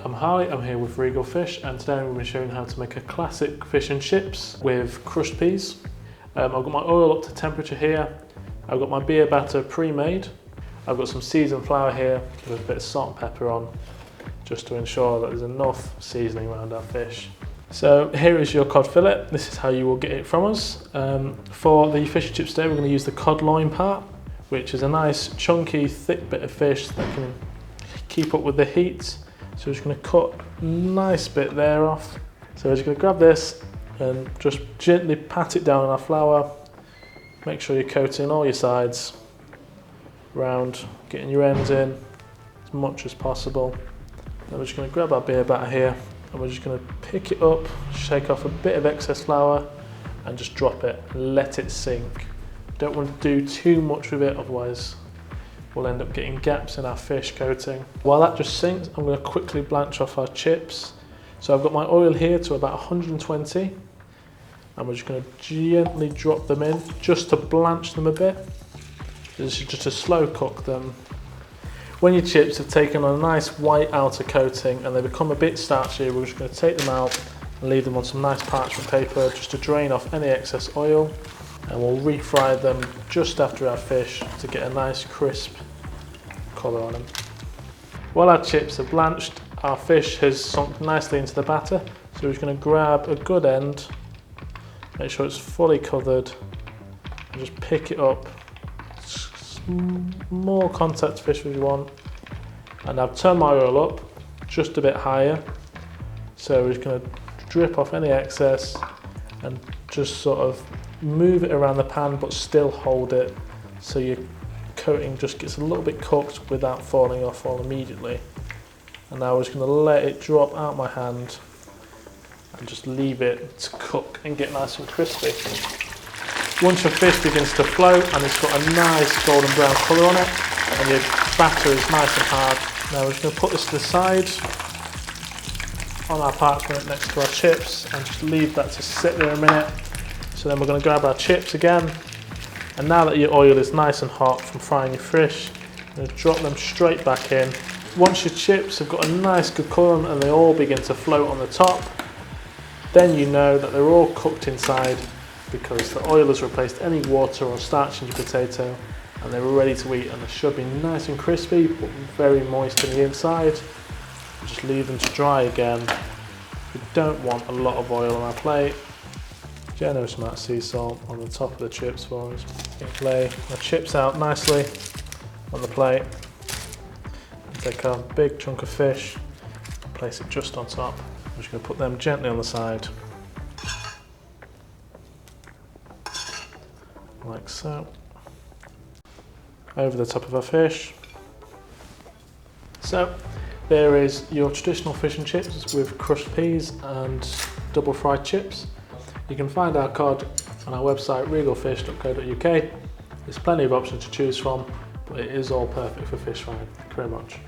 I'm Harley, I'm here with Regal Fish, and today I'm going to be showing how to make a classic fish and chips with crushed peas. I've got my oil up to temperature here, I've got my beer batter pre-made, I've got some seasoned flour here with a bit of salt and pepper on, just to ensure that there's enough seasoning around our fish. So here is your cod fillet. This is how you will get it from us. For the fish and chips today, we're going to use the cod loin part, which is a nice chunky thick bit of fish that can keep up with the heat. So we're just going to cut a nice bit there off. So we're just going to grab this and just gently pat it down on our flour. Make sure you're coating all your sides round, getting your ends in as much as possible. Then we're just going to grab our beer batter here and we're just going to pick it up, shake off a bit of excess flour and just drop it, let it sink. Don't want to do too much with it, otherwise we'll end up getting gaps in our fish coating. While that just sinks, I'm going to quickly blanch off our chips. So I've got my oil here to about 120 and we're just going to gently drop them in just to blanch them a bit. This is just to slow cook them. When your chips have taken on a nice white outer coating and they become a bit starchy, we're just going to take them out and leave them on some nice parchment paper just to drain off any excess oil. And we'll refry them just after our fish to get a nice crisp colour on them. While our chips are blanched, our fish has sunk nicely into the batter, so we're just going to grab a good end, make sure it's fully covered, and just pick it up. More contact fish if you want. And I've turned my oil up just a bit higher, so we're just going to drip off any excess and just sort of move it around the pan but still hold it so your coating just gets a little bit cooked without falling off all immediately. And now we're just going to let it drop out my hand and just leave it to cook and get nice and crispy. Once your fish begins to float and it's got a nice golden brown colour on it and your batter is nice and hard, now we're just going to put this to the side on our parchment next to our chips and just leave that to sit there a minute. So then we're going to grab our chips again, and now that your oil is nice and hot from frying your fish, you're going to drop them straight back in. Once your chips have got a nice good colour and they all begin to float on the top, then you know that they're all cooked inside because the oil has replaced any water or starch in your potato and they're ready to eat, and they should be nice and crispy but very moist on the inside. Just leave them to dry again. We don't want a lot of oil on our plate. Generous amount of sea salt on the top of the chips for us. Lay our chips out nicely on the plate. Take our big chunk of fish and place it just on top. I'm just going to put them gently on the side. Like so. Over the top of our fish. So there is your traditional fish and chips with crushed peas and double fried chips. You can find our cod on our website regalfish.co.uk. There's plenty of options to choose from, but it is all perfect for fish frying. Thank you very much.